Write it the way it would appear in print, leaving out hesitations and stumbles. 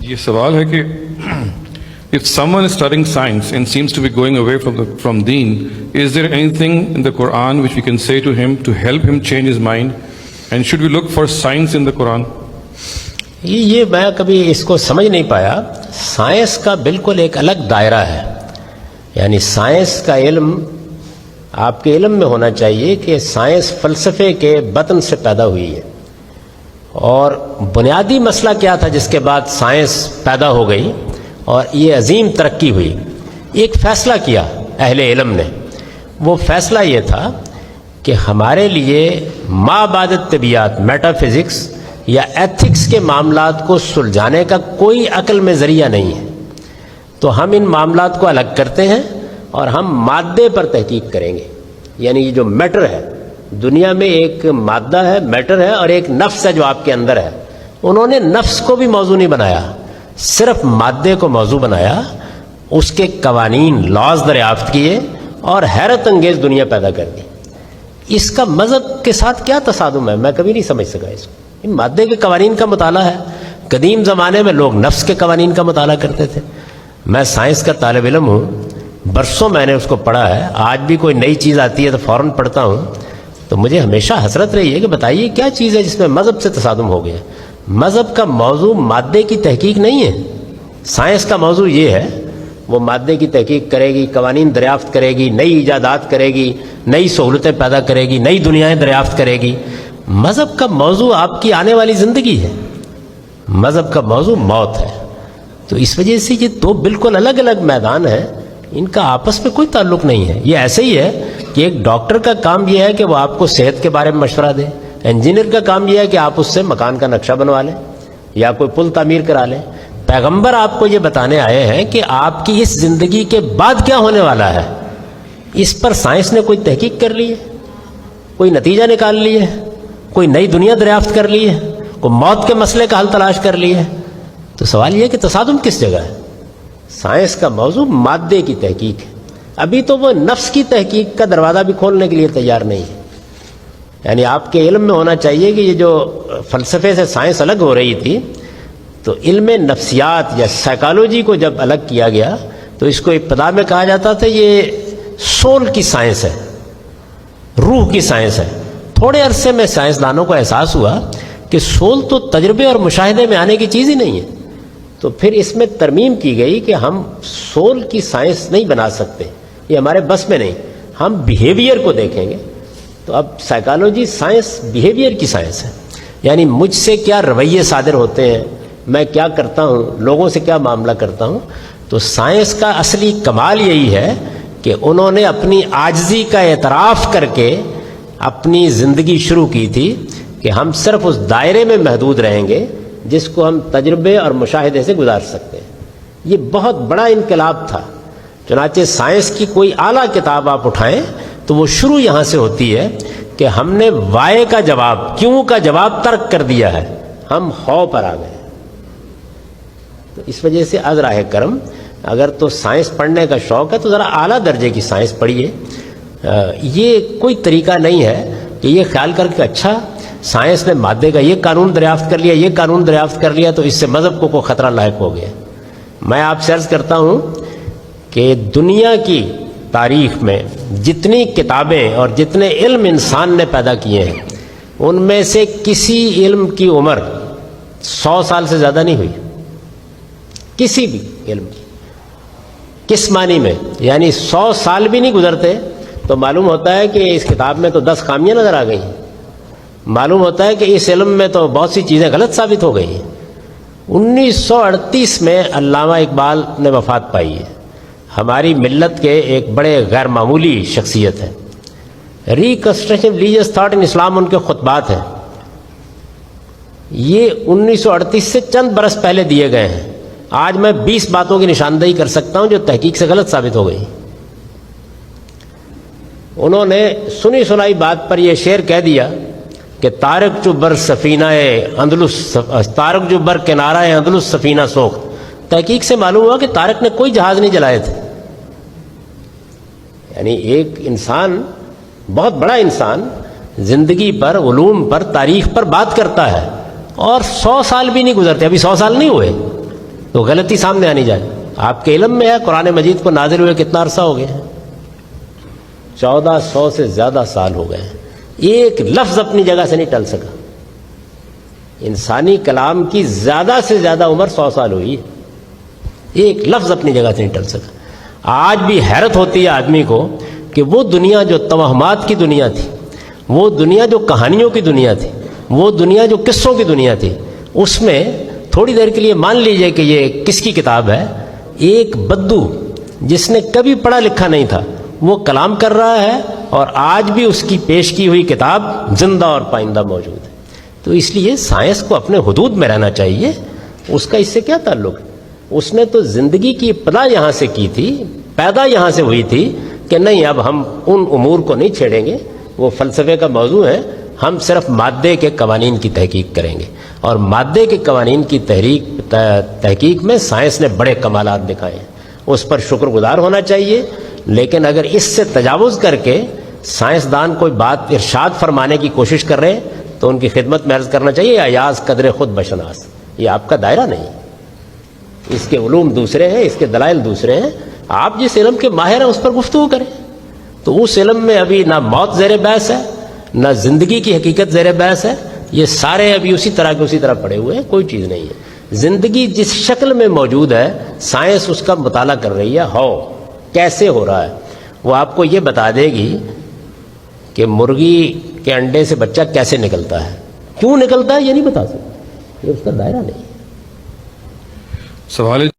یہ سوال ہے کہ if someone is studying science and seems to be going away from deen, is there anything in the Quran which we can say to him to help him change his mind? And should we look for science in the Quran? یہ میں کبھی اس کو سمجھ نہیں پایا. Science کا بالکل ایک الگ دائرہ ہے. یعنی سائنس کا علم آپ کے علم میں ہونا چاہیے کہ سائنس فلسفے کے بطن سے پیدا ہوئی ہے، اور بنیادی مسئلہ کیا تھا جس کے بعد سائنس پیدا ہو گئی اور یہ عظیم ترقی ہوئی. ایک فیصلہ کیا اہل علم نے. وہ فیصلہ یہ تھا کہ ہمارے لیے ما بعد طبیعت، میٹا فزکس یا ایتھکس کے معاملات کو سلجھانے کا کوئی عقل میں ذریعہ نہیں ہے، تو ہم ان معاملات کو الگ کرتے ہیں اور ہم مادے پر تحقیق کریں گے. یعنی یہ جو میٹر ہے، دنیا میں ایک مادہ ہے، میٹر ہے، اور ایک نفس ہے جو آپ کے اندر ہے. انہوں نے نفس کو بھی موضوع نہیں بنایا، صرف مادے کو موضوع بنایا، اس کے قوانین، لاز دریافت کیے اور حیرت انگیز دنیا پیدا کر دی. اس کا مذہب کے ساتھ کیا تصادم ہے؟ میں کبھی نہیں سمجھ سکا اس کو. یہ مادے کے قوانین کا مطالعہ ہے. قدیم زمانے میں لوگ نفس کے قوانین کا مطالعہ کرتے تھے. میں سائنس کا طالب علم ہوں، برسوں میں نے اس کو پڑھا ہے. آج بھی کوئی نئی چیز آتی ہے تو فوراً پڑھتا ہوں. تو مجھے ہمیشہ حسرت رہی ہے کہ بتائیے کیا چیز ہے جس میں مذہب سے تصادم ہو گیا. مذہب کا موضوع مادے کی تحقیق نہیں ہے. سائنس کا موضوع یہ ہے، وہ مادے کی تحقیق کرے گی، قوانین دریافت کرے گی، نئی ایجادات کرے گی، نئی سہولتیں پیدا کرے گی، نئی دنیایں دریافت کرے گی. مذہب کا موضوع آپ کی آنے والی زندگی ہے، مذہب کا موضوع موت ہے. تو اس وجہ سے یہ دو بالکل الگ الگ میدان ہیں، ان کا آپس میں کوئی تعلق نہیں ہے. یہ ایسے ہی ہے کہ ایک ڈاکٹر کا کام یہ ہے کہ وہ آپ کو صحت کے بارے میں مشورہ دے، انجینئر کا کام یہ ہے کہ آپ اس سے مکان کا نقشہ بنوا لیں یا کوئی پل تعمیر کرا لیں. پیغمبر آپ کو یہ بتانے آئے ہیں کہ آپ کی اس زندگی کے بعد کیا ہونے والا ہے. اس پر سائنس نے کوئی تحقیق کر لی ہے، کوئی نتیجہ نکال لی ہے، کوئی نئی دنیا دریافت کر لی ہے، کوئی موت کے مسئلے کا حل تلاش کر لی ہے. تو سوال یہ ہے کہ تصادم کس جگہ ہے؟ سائنس کا موضوع مادے کی تحقیق ہے. ابھی تو وہ نفس کی تحقیق کا دروازہ بھی کھولنے کے لیے تیار نہیں ہے. یعنی آپ کے علم میں ہونا چاہیے کہ یہ جو فلسفے سے سائنس الگ ہو رہی تھی، تو علم نفسیات یا سائیکالوجی کو جب الگ کیا گیا تو اس کو ابتدا میں کہا جاتا تھا یہ سول کی سائنس ہے، روح کی سائنس ہے. تھوڑے عرصے میں سائنسدانوں کو احساس ہوا کہ سول تو تجربے اور مشاہدے میں آنے کی چیز ہی نہیں ہے. تو پھر اس میں ترمیم کی گئی کہ ہم سول کی سائنس نہیں بنا سکتے، یہ ہمارے بس میں نہیں، ہم بیہیویئر کو دیکھیں گے. تو اب سائیکالوجی سائنس بیہیویئر کی سائنس ہے. یعنی مجھ سے کیا رویے صادر ہوتے ہیں، میں کیا کرتا ہوں، لوگوں سے کیا معاملہ کرتا ہوں. تو سائنس کا اصلی کمال یہی ہے کہ انہوں نے اپنی عاجزی کا اعتراف کر کے اپنی زندگی شروع کی تھی کہ ہم صرف اس دائرے میں محدود رہیں گے جس کو ہم تجربے اور مشاہدے سے گزار سکتے ہیں. یہ بہت بڑا انقلاب تھا. چنانچہ سائنس کی کوئی اعلیٰ کتاب آپ اٹھائیں تو وہ شروع یہاں سے ہوتی ہے کہ ہم نے وائے کا جواب، کیوں کا جواب ترک کر دیا ہے، ہم ہو پر آ گئے. تو اس وجہ سے از راہ کرم اگر تو سائنس پڑھنے کا شوق ہے تو ذرا اعلیٰ درجے کی سائنس پڑھیے. یہ کوئی طریقہ نہیں ہے کہ یہ خیال کر کے اچھا سائنس نے مادے کا یہ قانون دریافت کر لیا، یہ قانون دریافت کر لیا تو اس سے مذہب کو کوئی خطرہ لاحق ہو گیا. میں آپ سے عرض کرتا ہوں کہ دنیا کی تاریخ میں جتنی کتابیں اور جتنے علم انسان نے پیدا کیے ہیں ان میں سے کسی علم کی عمر 100 سال سے زیادہ نہیں ہوئی، کسی بھی علم کی. کس معنی میں؟ یعنی 100 سال بھی نہیں گزرتے تو معلوم ہوتا ہے کہ اس کتاب میں تو 10 خامیاں نظر آ گئی ہیں. معلوم ہوتا ہے کہ اس علم میں تو بہت سی چیزیں غلط ثابت ہو گئی ہیں. 1938 میں علامہ اقبال نے وفات پائی ہے. ہماری ملت کے ایک بڑے غیر معمولی شخصیت ہے. ریکنسٹرکشن ریلیجیس تھاٹ ان اسلام ان کے خطبات ہیں. یہ 1938 سے چند برس پہلے دیے گئے ہیں. آج میں 20 باتوں کی نشاندہی کر سکتا ہوں جو تحقیق سے غلط ثابت ہو گئی. انہوں نے سنی سنائی بات پر یہ شعر کہہ دیا کہ تارک جو بر سفینہ اندلس، تارک جو بر کنارہ اندلس سفینہ سوخت. تحقیق سے معلوم ہوا کہ تارک نے کوئی جہاز نہیں جلائے تھے. یعنی ایک انسان، بہت بڑا انسان، زندگی پر، علوم پر، تاریخ پر بات کرتا ہے اور 100 سال بھی نہیں گزرتے. ابھی 100 سال نہیں ہوئے تو غلطی سامنے آنی جائے. آپ کے علم میں ہے قرآن مجید کو نازل ہوئے کتنا عرصہ ہو گیا ہے؟ 1400 سے زیادہ سال ہو گئے ہیں. ایک لفظ اپنی جگہ سے نہیں ٹل سکا. انسانی کلام کی زیادہ سے زیادہ عمر 100 سال ہوئی ہے. ایک لفظ اپنی جگہ سے نہیں ٹل سکا. آج بھی حیرت ہوتی ہے آدمی کو کہ وہ دنیا جو توہمات کی دنیا تھی، وہ دنیا جو کہانیوں کی دنیا تھی، وہ دنیا جو قصوں کی دنیا تھی، اس میں تھوڑی دیر کے لیے مان لیجئے کہ یہ کس کی کتاب ہے. ایک بدو جس نے کبھی پڑھا لکھا نہیں تھا وہ کلام کر رہا ہے، اور آج بھی اس کی پیش کی ہوئی کتاب زندہ اور پائندہ موجود ہے. تو اس لیے سائنس کو اپنے حدود میں رہنا چاہیے. اس کا اس سے کیا تعلق ہے؟ اس نے تو زندگی کی ابتدا یہاں سے کی تھی، پیدا یہاں سے ہوئی تھی کہ نہیں اب ہم ان امور کو نہیں چھیڑیں گے، وہ فلسفے کا موضوع ہے، ہم صرف مادے کے قوانین کی تحقیق کریں گے. اور مادے کے قوانین کی تحقیق میں سائنس نے بڑے کمالات دکھائے ہیں، اس پر شکر گزار ہونا چاہیے. لیکن اگر اس سے تجاوز کر کے سائنسدان کوئی بات ارشاد فرمانے کی کوشش کر رہے ہیں تو ان کی خدمت میں عرض کرنا چاہیے ایاز قدر خود بشناس، یہ آپ کا دائرہ نہیں. اس کے علوم دوسرے ہیں، اس کے دلائل دوسرے ہیں. آپ جس علم کے ماہر ہیں اس پر گفتگو کریں. تو اس علم میں ابھی نہ موت زیر بحث ہے، نہ زندگی کی حقیقت زیر بحث ہے. یہ سارے ابھی اسی طرح پڑے ہوئے ہیں، کوئی چیز نہیں ہے. زندگی جس شکل میں موجود ہے سائنس اس کا مطالعہ کر رہی ہے. کیسے ہو رہا ہے وہ آپ کو یہ بتا دے گی کہ مرغی کے انڈے سے بچہ کیسے نکلتا ہے، کیوں نکلتا ہے یہ نہیں بتا سکتا، یہ اس کا دائرہ نہیں ہے. سوال